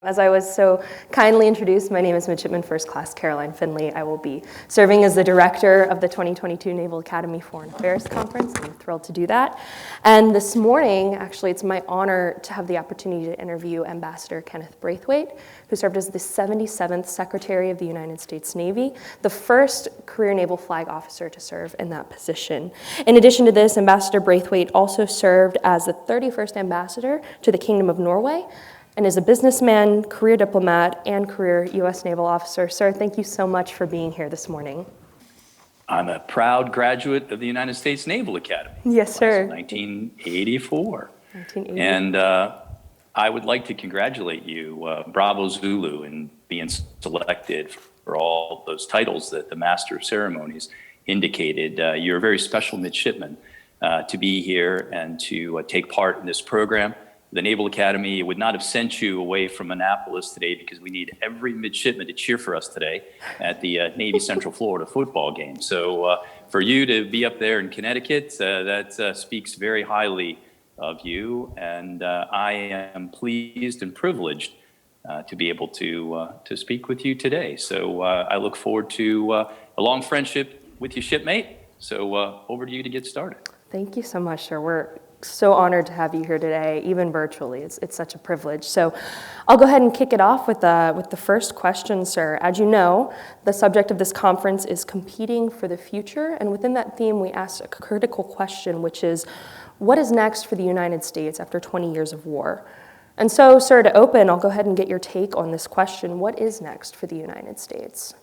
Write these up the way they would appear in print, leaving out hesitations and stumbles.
As I was so kindly introduced, my name is Midshipman First Class Caroline Finley. I will be serving as the director of the 2022 Naval Academy Foreign Affairs Conference. I'm thrilled to do that. And this morning, actually, it's my honor to have the opportunity to interview Ambassador Kenneth Braithwaite, who served as the 77th Secretary of the United States Navy, the first career naval flag officer to serve in that position. In addition to this, Ambassador Braithwaite also served as the 31st Ambassador to the Kingdom of Norway, and is a businessman, career diplomat, and career U.S. naval officer. Sir, thank you so much for being here this morning. I'm a proud graduate of the United States Naval Academy. Yes, sir. 1984. 1980. And I would like to congratulate you, Bravo Zulu, in being selected for all those titles that the Master of Ceremonies indicated. You're a very special midshipman to be here and to take part in this program. The Naval Academy would not have sent you away from Annapolis today because we need every midshipman to cheer for us today at the Navy Central Florida football game. So for you to be up there in Connecticut, that speaks very highly of you. And I am pleased and privileged to be able to speak with you today. So I look forward to a long friendship with you, shipmate. So over to you to get started. Thank you so much, sir. We're so honored to have you here today, even virtually. It's such a privilege. So I'll go ahead and kick it off with the first question, sir. As you know, the subject of this conference is competing for the future. And within that theme, we asked a critical question, which is, what is next for the United States after 20 years of war? And so, sir, to open, I'll go ahead and get your take on this question. What is next for the United States?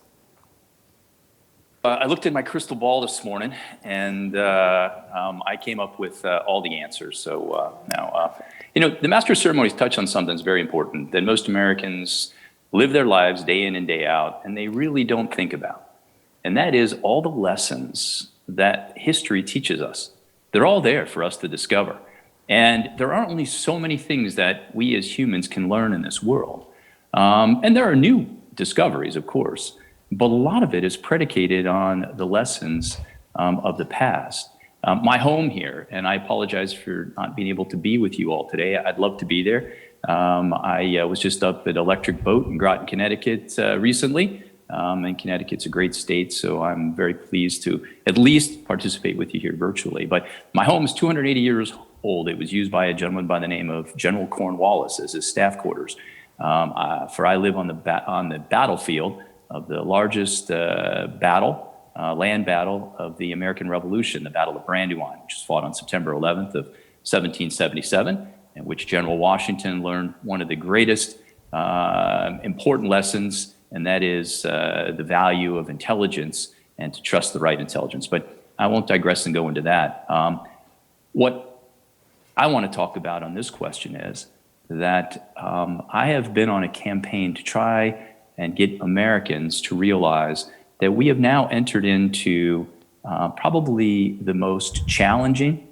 I looked at my crystal ball this morning, and I came up with all the answers. So now, the Master of Ceremonies touched on something that's very important, that most Americans live their lives day in and day out, and they really don't think about. And that is all the lessons that history teaches us. They're all there for us to discover. And there are only so many things that we as humans can learn in this world. And there are new discoveries, of course. But a lot of it is predicated on the lessons of the past. My home here, and I apologize for not being able to be with you all today. I'd love to be there. I was just up at Electric Boat in Groton, Connecticut recently. And Connecticut's a great state, so I'm very pleased to at least participate with you here virtually. But my home is 280 years old. It was used by a gentleman by the name of General Cornwallis as his staff quarters. For I live on the battlefield of the largest land battle of the American Revolution, the Battle of Brandywine, which was fought on September 11th of 1777, in which General Washington learned one of the greatest important lessons, and that is the value of intelligence and to trust the right intelligence. But I won't digress and go into that. What I want to talk about on this question is that I have been on a campaign to try and get Americans to realize that we have now entered into probably the most challenging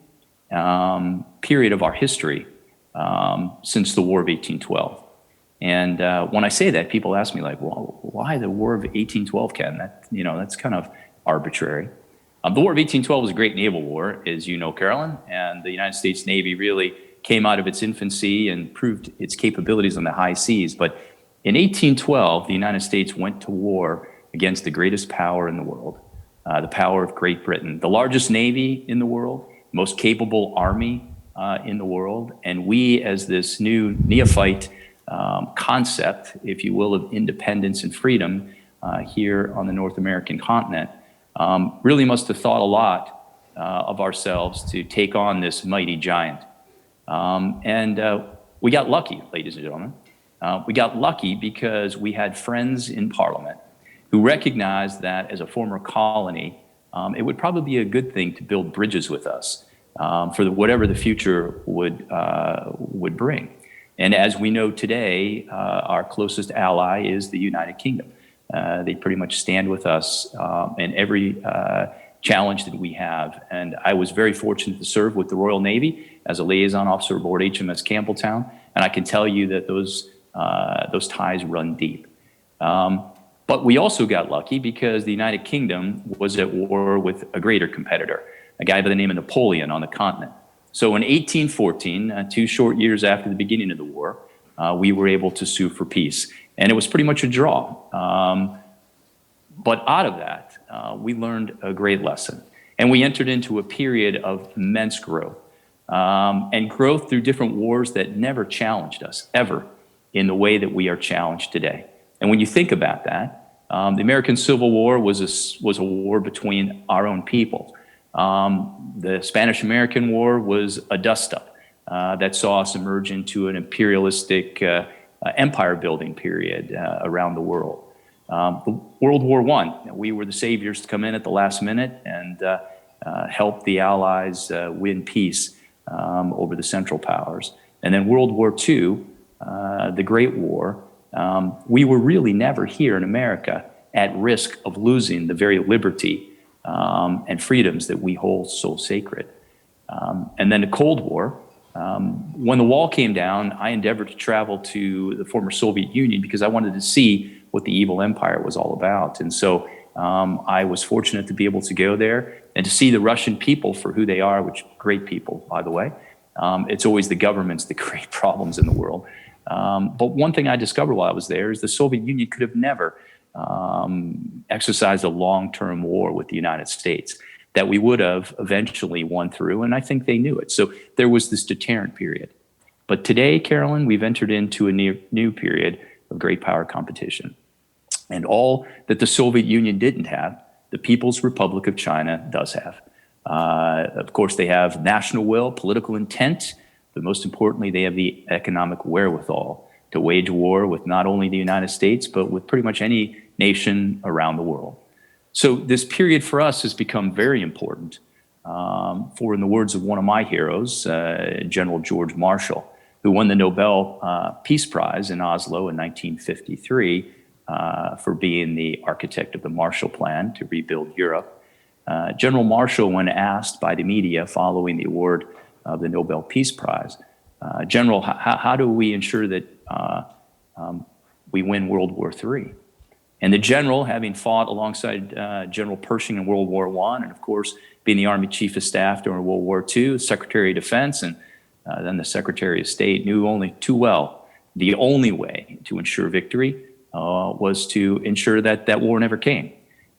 period of our history since the War of 1812. And when I say that, people ask me like, well, why the War of 1812, Ken? That's kind of arbitrary. The War of 1812 was a great naval war, as you know, Carolyn, and the United States Navy really came out of its infancy and proved its capabilities on the high seas. But in 1812, the United States went to war against the greatest power in the world, the power of Great Britain, the largest navy in the world, most capable army in the world. And we, as this new neophyte concept, if you will, of independence and freedom here on the North American continent, really must have thought a lot of ourselves to take on this mighty giant. And we got lucky, ladies and gentlemen. We got lucky because we had friends in Parliament who recognized that as a former colony, it would probably be a good thing to build bridges with us for whatever the future would bring. And as we know today, our closest ally is the United Kingdom. They pretty much stand with us in every challenge that we have. And I was very fortunate to serve with the Royal Navy as a liaison officer aboard HMS Campbelltown. And I can tell you that those ties run deep. But we also got lucky because the United Kingdom was at war with a greater competitor, a guy by the name of Napoleon on the continent. So in 1814, 2 short years after the beginning of the war, we were able to sue for peace. And it was pretty much a draw. But out of that, we learned a great lesson. And we entered into a period of immense growth. And growth through different wars that never challenged us, ever, in the way that we are challenged today. And when you think about that, the American Civil War was a war between our own people. The Spanish-American War was a dust-up that saw us emerge into an imperialistic empire-building period around the world. World War I, we were the saviors to come in at the last minute and help the Allies win peace over the Central Powers. And then World War II, the Great War, we were really never here in America at risk of losing the very liberty and freedoms that we hold so sacred. And then the Cold War, when the wall came down, I endeavored to travel to the former Soviet Union because I wanted to see what the evil empire was all about. And so I was fortunate to be able to go there and to see the Russian people for who they are, which great people, by the way. It's always the governments that create problems in the world. But one thing I discovered while I was there is the Soviet Union could have never exercised a long-term war with the United States that we would have eventually won through, and I think they knew it. So there was this deterrent period. But today, Carolyn, we've entered into a new period of great power competition. And all that the Soviet Union didn't have, the People's Republic of China does have. Of course, they have national will, political intent, but most importantly, they have the economic wherewithal to wage war with not only the United States, but with pretty much any nation around the world. So this period for us has become very important. For, in the words of one of my heroes, General George Marshall, who won the Nobel Peace Prize in Oslo in 1953 for being the architect of the Marshall Plan to rebuild Europe. General Marshall, when asked by the media following the award of the Nobel Peace Prize, General, how do we ensure that we win World War III? And the general, having fought alongside General Pershing in World War I, and of course, being the Army Chief of Staff during World War II, Secretary of Defense, and then the Secretary of State, knew only too well the only way to ensure victory was to ensure that that war never came.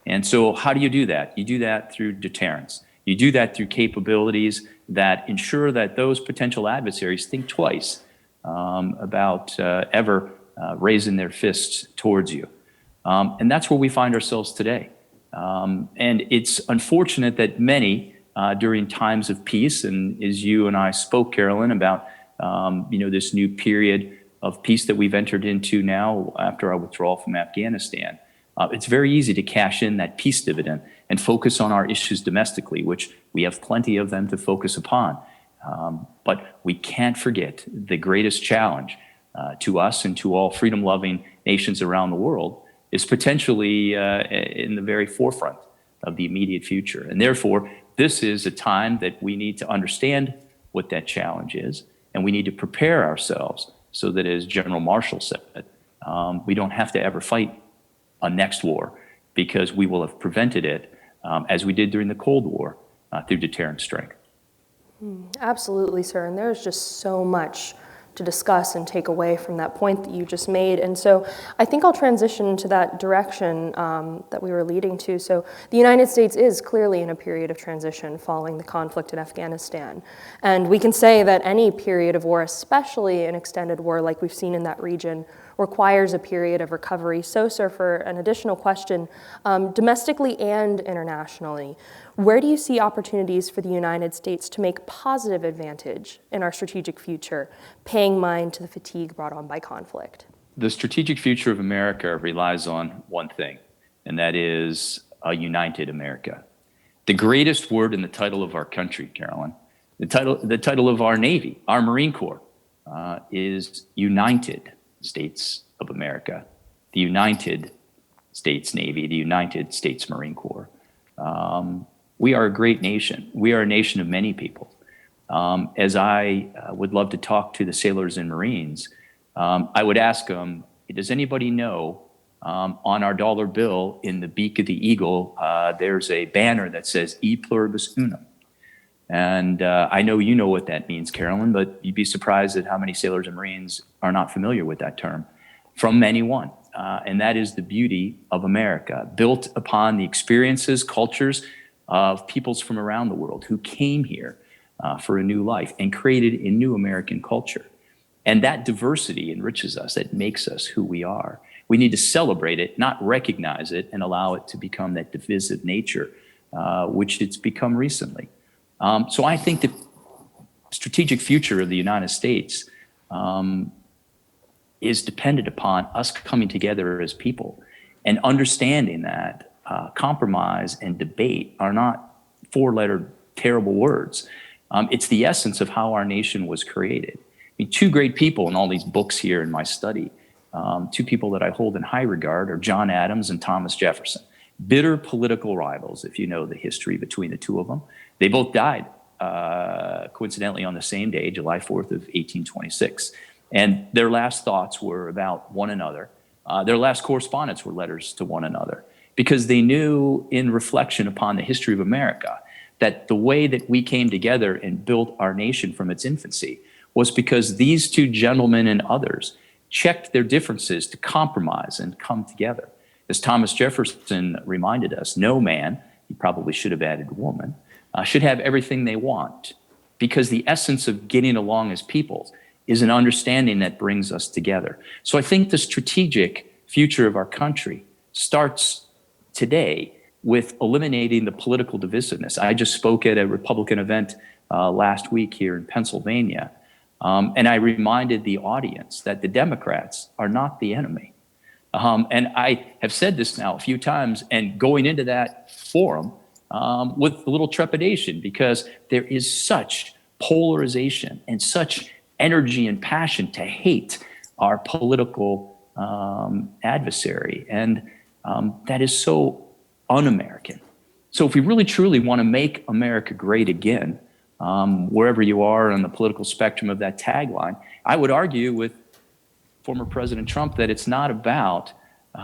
And so how do you do that? You do that through deterrence. You do that through capabilities that ensure that those potential adversaries think twice about ever raising their fists towards you. And that's where we find ourselves today. And it's unfortunate that many, during times of peace, and as you and I spoke, Carolyn, about this new period of peace that we've entered into now after our withdrawal from Afghanistan, it's very easy to cash in that peace dividend and focus on our issues domestically, which we have plenty of them to focus upon. But we can't forget the greatest challenge to us and to all freedom-loving nations around the world is potentially in the very forefront of the immediate future. And therefore, this is a time that we need to understand what that challenge is, and we need to prepare ourselves so that, as General Marshall said, we don't have to ever fight a next war because we will have prevented it, as we did during the Cold War, through deterrent strength. Absolutely, sir. And there's just so much to discuss and take away from that point that you just made. And so I think I'll transition to that direction that we were leading to. So the United States is clearly in a period of transition following the conflict in Afghanistan. And we can say that any period of war, especially an extended war like we've seen in that region, requires a period of recovery. So, sir, for an additional question, domestically and internationally, where do you see opportunities for the United States to make positive advantage in our strategic future, paying mind to the fatigue brought on by conflict? The strategic future of America relies on one thing, and that is a united America. The greatest word in the title of our country, Carolyn, the title of our Navy, our Marine Corps, is United States of America, the United States Navy, the United States Marine Corps. We are a great nation. We are a nation of many people. As I would love to talk to the sailors and Marines, I would ask them, does anybody know on our dollar bill in the beak of the eagle, there's a banner that says E pluribus unum. And I know you know what that means, Carolyn, but you'd be surprised at how many sailors and Marines are not familiar with that term from anyone. And that is the beauty of America, built upon the experiences, cultures of peoples from around the world who came here for a new life and created a new American culture. And that diversity enriches us, it makes us who we are. We need to celebrate it, not recognize it, and allow it to become that divisive nature, which it's become recently. So I think the strategic future of the United States is dependent upon us coming together as people and understanding that compromise and debate are not four-letter terrible words. It's the essence of how our nation was created. I mean, two great people in all these books here in my study, two people that I hold in high regard, are John Adams and Thomas Jefferson. Bitter political rivals, if you know the history between the two of them. They both died, coincidentally, on the same day, July 4th of 1826. And their last thoughts were about one another. Their last correspondence were letters to one another, because they knew, in reflection upon the history of America, that the way that we came together and built our nation from its infancy was because these two gentlemen and others checked their differences to compromise and come together. As Thomas Jefferson reminded us, no man, he probably should have added woman, should have everything they want, because the essence of getting along as peoples is an understanding that brings us together. So I think the strategic future of our country starts today with eliminating the political divisiveness. I just spoke at a Republican event last week here in Pennsylvania, and I reminded the audience that the Democrats are not the enemy. And I have said this now a few times, and going into that forum with a little trepidation, because there is such polarization and such energy and passion to hate our political adversary. And that is so un-American. So if we really truly want to make America great again, wherever you are on the political spectrum of that tagline, I would argue with former President Trump that it's not about the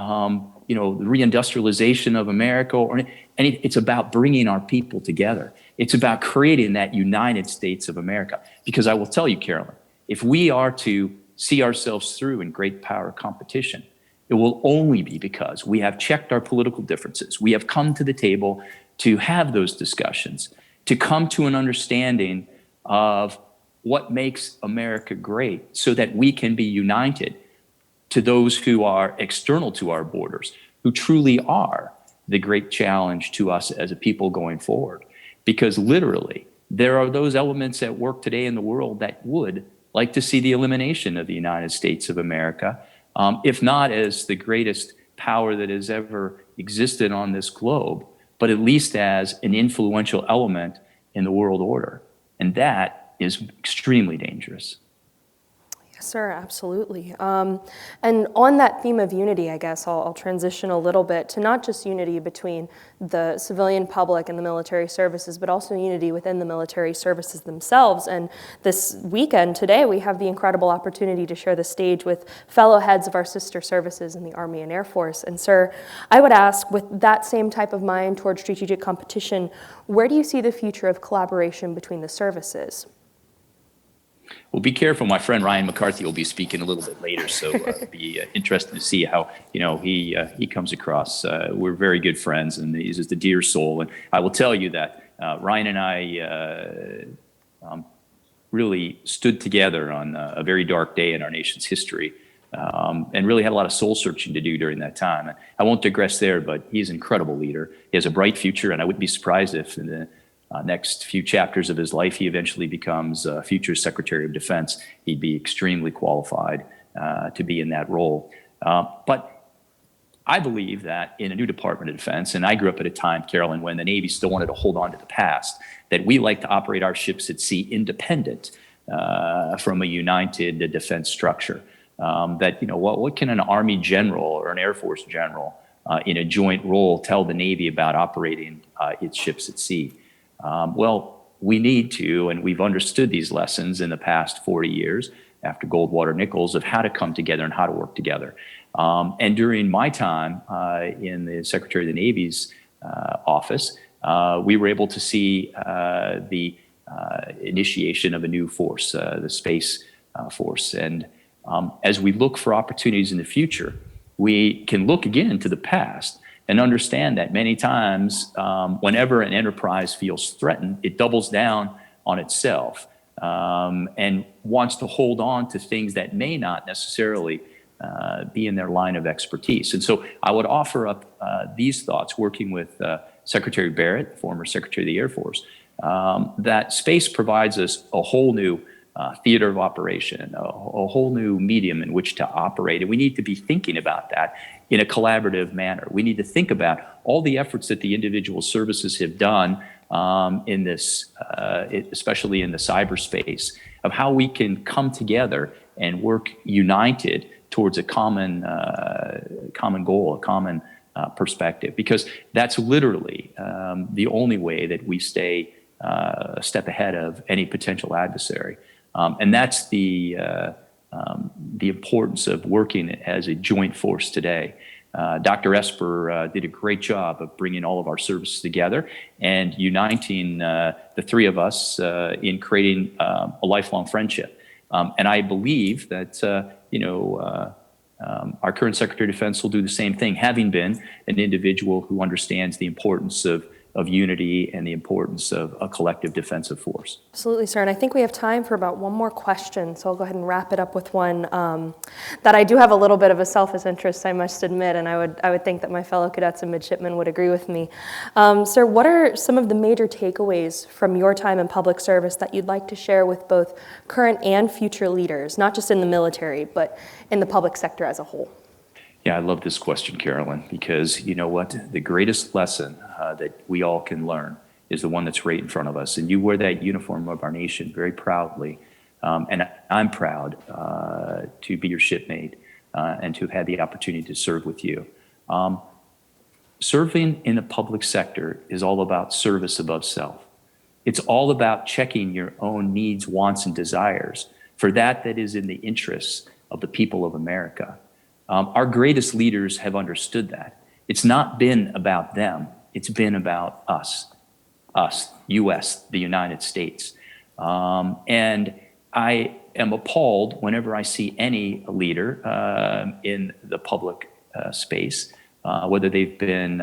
reindustrialization of America, it's about bringing our people together. It's about creating that United States of America. Because I will tell you, Carolyn, if we are to see ourselves through in great power competition, it will only be because we have checked our political differences. We have come to the table to have those discussions, to come to an understanding of what makes America great, so that we can be united to those who are external to our borders, who truly are the great challenge to us as a people going forward. Because literally, there are those elements at work today in the world that would like to see the elimination of the United States of America, if not as the greatest power that has ever existed on this globe, but at least as an influential element in the world order. And that is extremely dangerous. Yes, sir, absolutely. And on that theme of unity, I guess I'll transition a little bit to not just unity between the civilian public and the military services, but also unity within the military services themselves. And this weekend, today, we have the incredible opportunity to share the stage with fellow heads of our sister services in the Army and Air Force. And sir, I would ask, with that same type of mind towards strategic competition, where do you see the future of collaboration between the services? Well, be careful. My friend Ryan McCarthy will be speaking a little bit later, so it'll be interesting to see how he comes across. We're very good friends, and he's just a dear soul. And I will tell you that Ryan and I really stood together on a very dark day in our nation's history, and really had a lot of soul searching to do during that time. I won't digress there, but he's an incredible leader. He has a bright future, and I wouldn't be surprised if in the next few chapters of his life, he eventually becomes future Secretary of Defense. He'd be extremely qualified to be in that role. But I believe that in a new Department of Defense, and I grew up at a time, Carolyn, when the Navy still wanted to hold on to the past, that we like to operate our ships at sea independent from a united defense structure. What can an Army general or an Air Force general in a joint role tell the Navy about operating its ships at sea? We need to, and we've understood these lessons in the past 40 years after Goldwater Nichols, of how to come together and how to work together. And during my time in the Secretary of the Navy's office, we were able to see the initiation of a new force, the Space Force. And as we look for opportunities in the future, we can look again to the past and understand that many times, whenever an enterprise feels threatened, it doubles down on itself and wants to hold on to things that may not necessarily be in their line of expertise. And so I would offer up these thoughts, working with Secretary Barrett, former Secretary of the Air Force, that space provides us a whole new theater of operation, a whole new medium in which to operate. And we need to be thinking about that in a collaborative manner. We need to think about all the efforts that the individual services have done in this, especially in the cyberspace, of how we can come together and work united towards a common goal, a common perspective, because that's literally the only way that we stay a step ahead of any potential adversary. And that's the importance of working as a joint force today. Dr. Esper did a great job of bringing all of our services together and uniting the three of us in creating a lifelong friendship. And I believe that, our current Secretary of Defense will do the same thing, having been an individual who understands the importance of unity and the importance of a collective defensive force. Absolutely, sir. And I think we have time for about one more question, so I'll go ahead and wrap it up with one that I do have a little bit of a selfish interest, I must admit, and I would think that my fellow cadets and midshipmen would agree with me. Sir, what are some of the major takeaways from your time in public service that you'd like to share with both current and future leaders, not just in the military, but in the public sector as a whole? Yeah, I love this question, Carolyn, because you know what? The greatest lesson that we all can learn is the one that's right in front of us. And you wear that uniform of our nation very proudly. And I'm proud to be your shipmate and to have had the opportunity to serve with you. Serving in the public sector is all about service above self. It's all about checking your own needs, wants, and desires for that is in the interests of the people of America. Our greatest leaders have understood that. It's not been about them. It's been about us, U.S., the United States. And I am appalled whenever I see any leader in the public space, whether they've been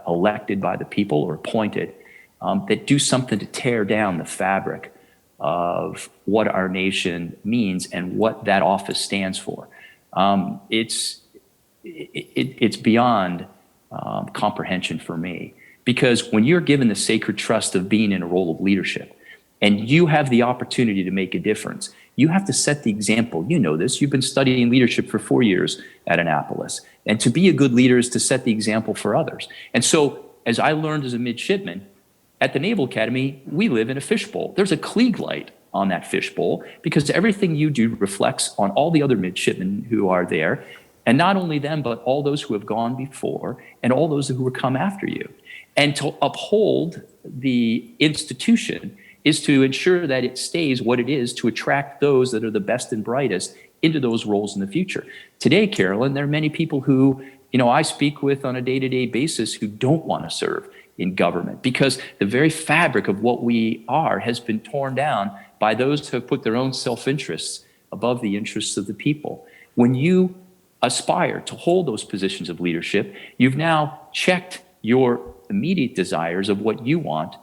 elected by the people or appointed, that do something to tear down the fabric of what our nation means and what that office stands for. It's beyond comprehension for me, because when you're given the sacred trust of being in a role of leadership and you have the opportunity to make a difference, you have to set the example. You know this. You've been studying leadership for 4 years at Annapolis. And to be a good leader is to set the example for others. And so, as I learned as a midshipman, at the Naval Academy, we live in a fishbowl. There's a Klieg light on that fishbowl because everything you do reflects on all the other midshipmen who are there. And not only them, but all those who have gone before and all those who will come after you. And to uphold the institution is to ensure that it stays what it is, to attract those that are the best and brightest into those roles in the future. Today, Carolyn, there are many people who, I speak with on a day-to-day basis who don't want to serve in government because the very fabric of what we are has been torn down by those who have put their own self-interests above the interests of the people. When you aspire to hold those positions of leadership, you've now checked your immediate desires of what you want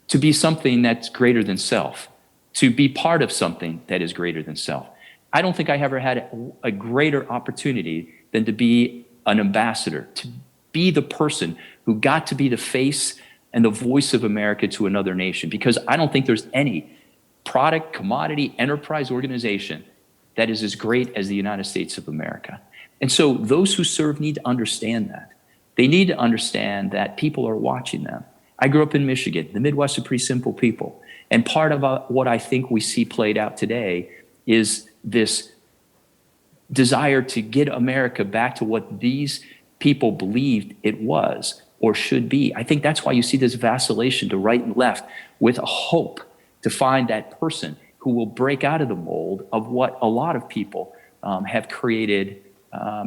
to be something that's greater than self, to be part of something that is greater than self. I don't think I ever had a greater opportunity than to be an ambassador, to be the person who got to be the face and the voice of America to another nation, because I don't think there's any product, commodity, enterprise organization that is as great as the United States of America. And so those who serve need to understand that. They need to understand that people are watching them. I grew up in Michigan. The Midwest are pretty simple people. And part of what I think we see played out today is this desire to get America back to what these people believed it was or should be. I think that's why you see this vacillation to right and left with a hope to find that person who will break out of the mold of what a lot of people have created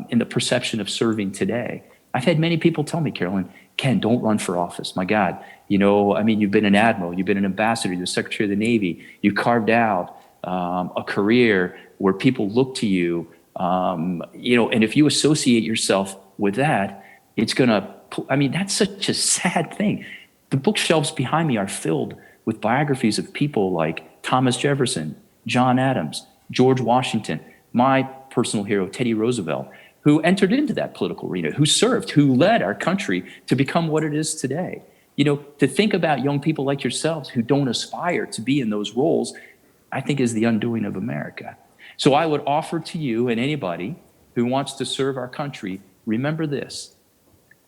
in the perception of serving today. I've had many people tell me, Carolyn, Ken, don't run for office. My God, you've been an admiral, you've been an ambassador, you're the Secretary of the Navy, you carved out a career where people look to you, and if you associate yourself with that, that's such a sad thing. The bookshelves behind me are filled with biographies of people like Thomas Jefferson, John Adams, George Washington, my personal hero, Teddy Roosevelt, who entered into that political arena, who served, who led our country to become what it is today. To think about young people like yourselves who don't aspire to be in those roles, I think is the undoing of America. So I would offer to you and anybody who wants to serve our country, remember this.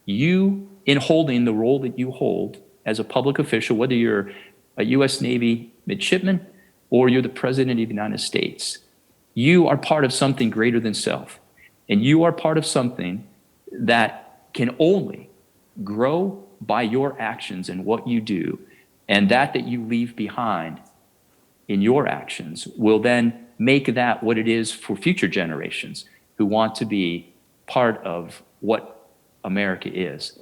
You, in holding the role that you hold as a public official, whether you're a U.S. Navy midshipman or you're the President of the United States, you are part of something greater than self. And you are part of something that can only grow by your actions and what you do. And that you leave behind in your actions will then make that what it is for future generations who want to be part of what America is.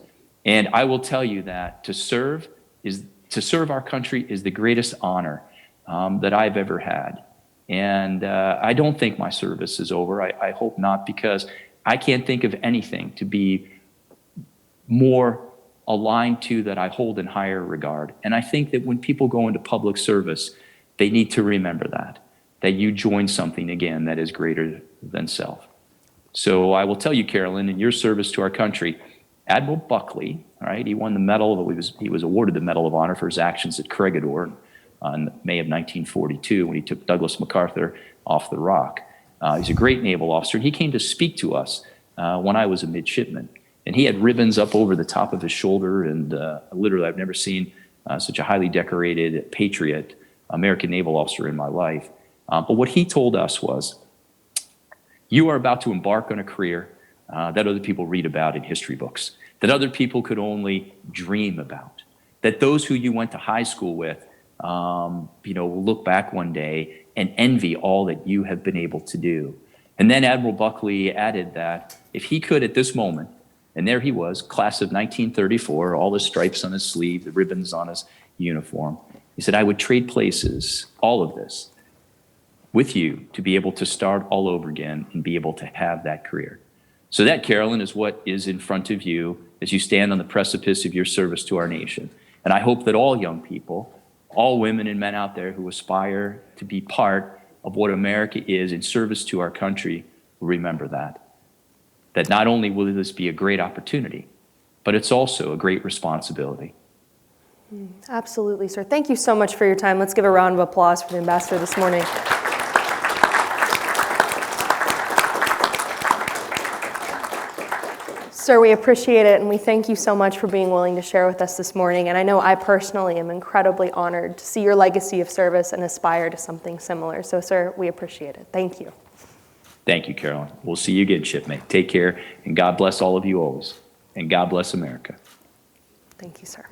And I will tell you that to serve our country is the greatest honor that I've ever had. And I don't think my service is over. I hope not, because I can't think of anything to be more aligned to that I hold in higher regard. And I think that when people go into public service, they need to remember that you join something again that is greater than self. So I will tell you, Carolyn, in your service to our country, Admiral Buckley, all right, he won the medal. He was awarded the Medal of Honor for his actions at Corregidor in May of 1942 when he took Douglas MacArthur off the Rock. He's a great naval officer, and he came to speak to us when I was a midshipman. And he had ribbons up over the top of his shoulder, and literally I've never seen such a highly decorated patriot American naval officer in my life. But what he told us was, you are about to embark on a career that other people read about in history books, that other people could only dream about, that those who you went to high school with will look back one day and envy all that you have been able to do. And then Admiral Buckley added that if he could at this moment, and there he was, class of 1934, all the stripes on his sleeve, the ribbons on his uniform, he said, I would trade places, all of this, with you to be able to start all over again and be able to have that career. So that, Carolyn, is what is in front of you as you stand on the precipice of your service to our nation. And I hope that all young people, all women and men out there who aspire to be part of what America is in service to our country will remember that not only will this be a great opportunity, but it's also a great responsibility. Absolutely, sir. Thank you so much for your time. Let's give a round of applause for the ambassador this morning. Sir, we appreciate it, and we thank you so much for being willing to share with us this morning. And I know I personally am incredibly honored to see your legacy of service and aspire to something similar. So, sir, we appreciate it. Thank you. Thank you, Carolyn. We'll see you again, shipmate. Take care, and God bless all of you always. And God bless America. Thank you, sir.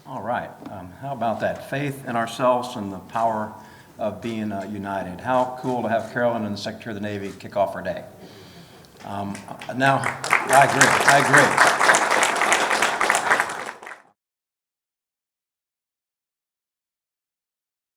All right. How about that? Faith in ourselves and the power of being united. How cool to have Carolyn and the Secretary of the Navy kick off our day. Now, I agree.